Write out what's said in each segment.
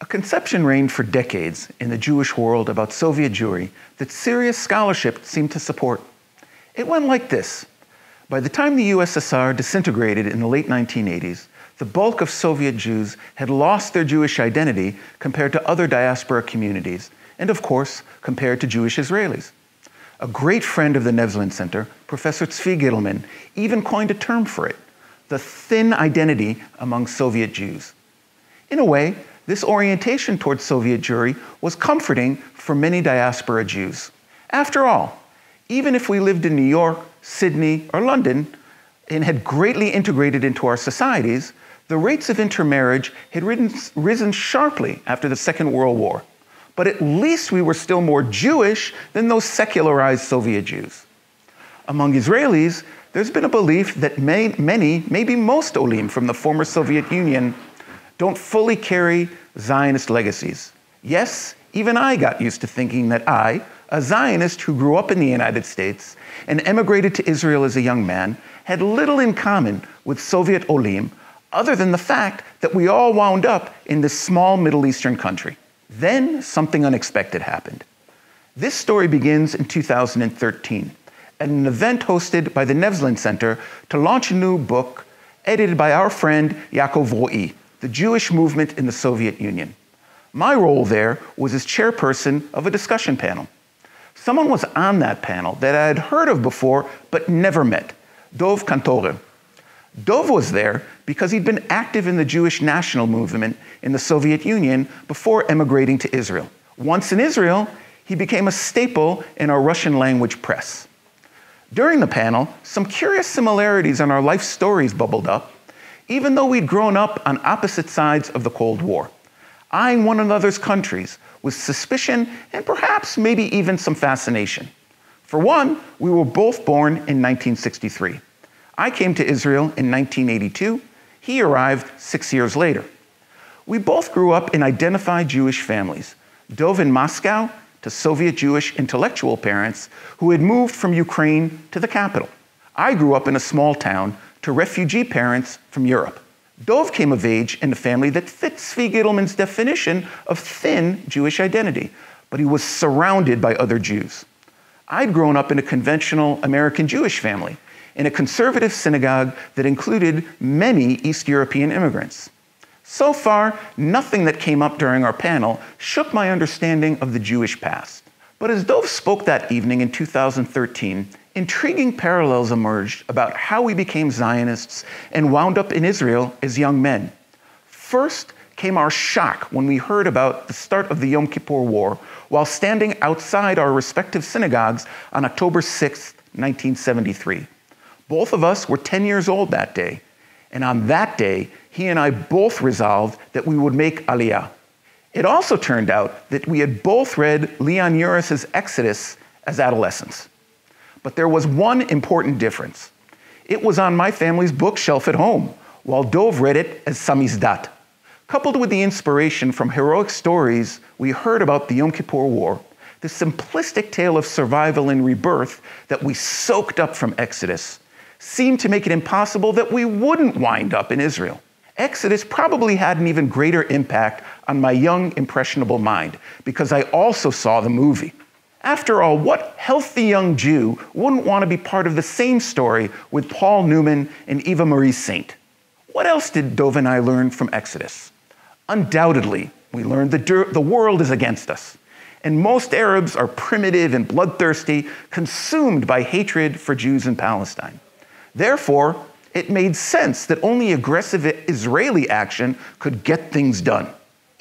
A conception reigned for decades in the Jewish world about Soviet Jewry that serious scholarship seemed to support. It went like this. By the time the USSR disintegrated in the late 1980s, the bulk of Soviet Jews had lost their Jewish identity compared to other diaspora communities, and of course, compared to Jewish Israelis. A great friend of the Nevzlin Center, Professor Tzvi Gittleman, even coined a term for it, the thin identity among Soviet Jews. In a way, this orientation towards Soviet Jewry was comforting for many diaspora Jews. After all, even if we lived in New York, Sydney, or London, and had greatly integrated into our societies, the rates of intermarriage had risen sharply after the Second World War. But at least we were still more Jewish than those secularized Soviet Jews. Among Israelis, there's been a belief that many, maybe most Olim from the former Soviet Union don't fully carry Zionist legacies. Yes, even I got used to thinking that I, a Zionist who grew up in the United States and emigrated to Israel as a young man, had little in common with Soviet Olim other than the fact that we all wound up in this small Middle Eastern country. Then something unexpected happened. This story begins in 2013 at an event hosted by the Nevzlin Center to launch a new book edited by our friend Yaakov Ro'i, The Jewish Movement in the Soviet Union. My role there was as chairperson of a discussion panel. Someone was on that panel that I had heard of before but never met, Dov Kantorer. Dov was there because he'd been active in the Jewish national movement in the Soviet Union before emigrating to Israel. Once in Israel, he became a staple in our Russian language press. During the panel, some curious similarities in our life stories bubbled up, even though we'd grown up on opposite sides of the Cold War, eyeing one another's countries with suspicion and perhaps maybe even some fascination. For one, we were both born in 1963. I came to Israel in 1982. He arrived 6 years later. We both grew up in identified Jewish families, Dov in Moscow to Soviet Jewish intellectual parents who had moved from Ukraine to the capital. I grew up in a small town to refugee parents from Europe. Dov came of age in a family that fit Tzvi Gittleman's definition of thin Jewish identity, but he was surrounded by other Jews. I'd grown up in a conventional American Jewish family, in a conservative synagogue that included many East European immigrants. So far, nothing that came up during our panel shook my understanding of the Jewish past. But as Dov spoke that evening in 2013, intriguing parallels emerged about how we became Zionists and wound up in Israel as young men. First came our shock when we heard about the start of the Yom Kippur War while standing outside our respective synagogues on October 6, 1973. Both of us were 10 years old that day, and on that day, he and I both resolved that we would make Aliyah. It also turned out that we had both read Leon Uris's Exodus as adolescents. But there was one important difference. It was on my family's bookshelf at home, while Dov read it as Samizdat. Coupled with the inspiration from heroic stories we heard about the Yom Kippur War, the simplistic tale of survival and rebirth that we soaked up from Exodus seemed to make it impossible that we wouldn't wind up in Israel. Exodus probably had an even greater impact on my young, impressionable mind, because I also saw the movie. After all, what healthy young Jew wouldn't want to be part of the same story with Paul Newman and Eva Marie Saint? What else did Dov and I learn from Exodus? Undoubtedly, we learned that the world is against us, and most Arabs are primitive and bloodthirsty, consumed by hatred for Jews in Palestine. Therefore, it made sense that only aggressive Israeli action could get things done.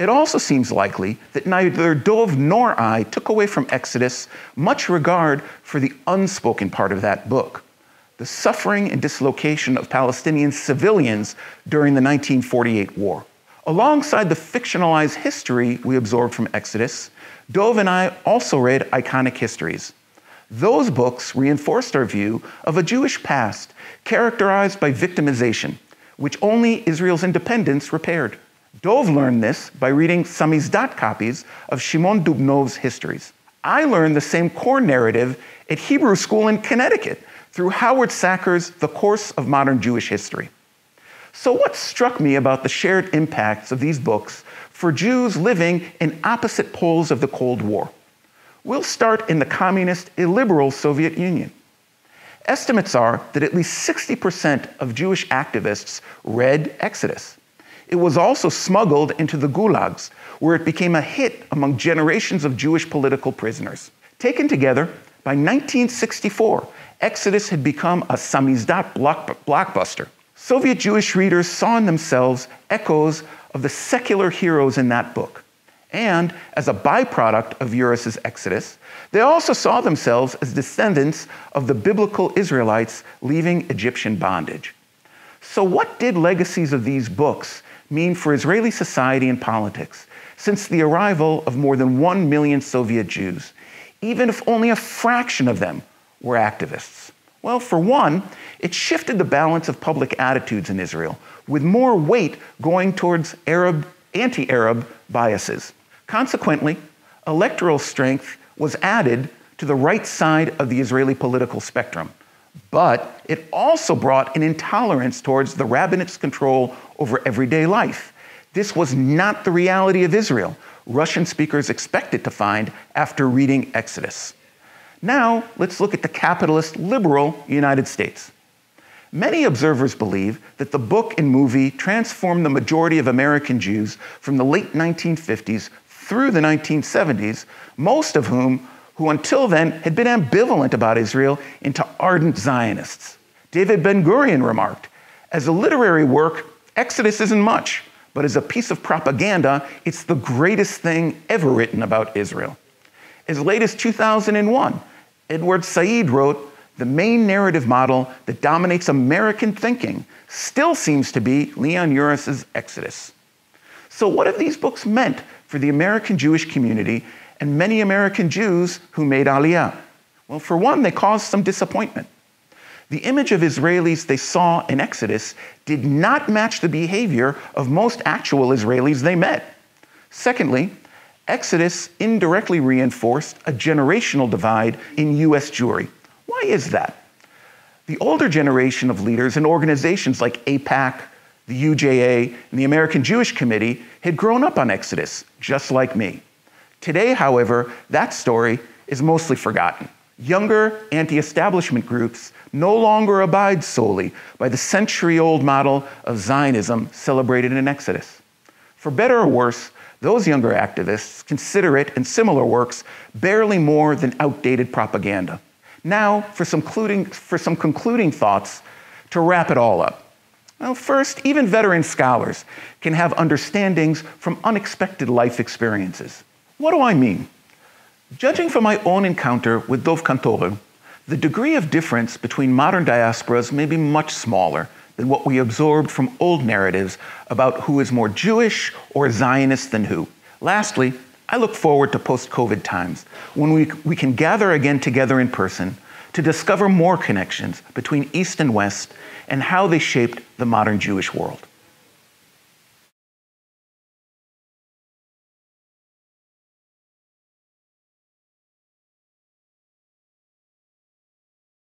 It also seems likely that neither Dov nor I took away from Exodus much regard for the unspoken part of that book, the suffering and dislocation of Palestinian civilians during the 1948 war. Alongside the fictionalized history we absorbed from Exodus, Dov and I also read iconic histories. Those books reinforced our view of a Jewish past characterized by victimization, which only Israel's independence repaired. Dov learned this by reading Samizdat copies of Shimon Dubnov's histories. I learned the same core narrative at Hebrew school in Connecticut through Howard Sacker's The Course of Modern Jewish History. So what struck me about the shared impacts of these books for Jews living in opposite poles of the Cold War? We'll start in the communist, illiberal Soviet Union. Estimates are that at least 60% of Jewish activists read Exodus. It was also smuggled into the gulags, where it became a hit among generations of Jewish political prisoners. Taken together, by 1964, Exodus had become a samizdat blockbuster. Soviet Jewish readers saw in themselves echoes of the secular heroes in that book. And as a byproduct of Urus's Exodus, they also saw themselves as descendants of the biblical Israelites leaving Egyptian bondage. So what did legacies of these books mean for Israeli society and politics since the arrival of more than 1 million Soviet Jews, even if only a fraction of them were activists? Well, for one, it shifted the balance of public attitudes in Israel, with more weight going towards anti-Arab biases. Consequently, electoral strength was added to the right side of the Israeli political spectrum. But it also brought an intolerance towards the rabbinate's control over everyday life. This was not the reality of Israel Russian speakers expected to find after reading Exodus. Now, let's look at the capitalist, liberal United States. Many observers believe that the book and movie transformed the majority of American Jews from the late 1950s through the 1970s, most of whom until then had been ambivalent about Israel, into ardent Zionists. David Ben-Gurion remarked, "As a literary work, Exodus isn't much, but as a piece of propaganda, it's the greatest thing ever written about Israel." As late as 2001, Edward Said wrote, "The main narrative model that dominates American thinking still seems to be Leon Urus's Exodus." So what have these books meant for the American Jewish community and many American Jews who made Aliyah? Well, for one, they caused some disappointment. The image of Israelis they saw in Exodus did not match the behavior of most actual Israelis they met. Secondly, Exodus indirectly reinforced a generational divide in US Jewry. Why is that? The older generation of leaders in organizations like AIPAC, the UJA, and the American Jewish Committee had grown up on Exodus, just like me. Today, however, that story is mostly forgotten. Younger anti-establishment groups no longer abide solely by the century-old model of Zionism celebrated in Exodus. For better or worse, those younger activists consider it and similar works barely more than outdated propaganda. Now, for some concluding thoughts to wrap it all up. Well, first, even veteran scholars can have understandings from unexpected life experiences. What do I mean? Judging from my own encounter with Dov Kantorim, the degree of difference between modern diasporas may be much smaller than what we absorbed from old narratives about who is more Jewish or Zionist than who. Lastly, I look forward to post-COVID times when we can gather again together in person to discover more connections between East and West and how they shaped the modern Jewish world.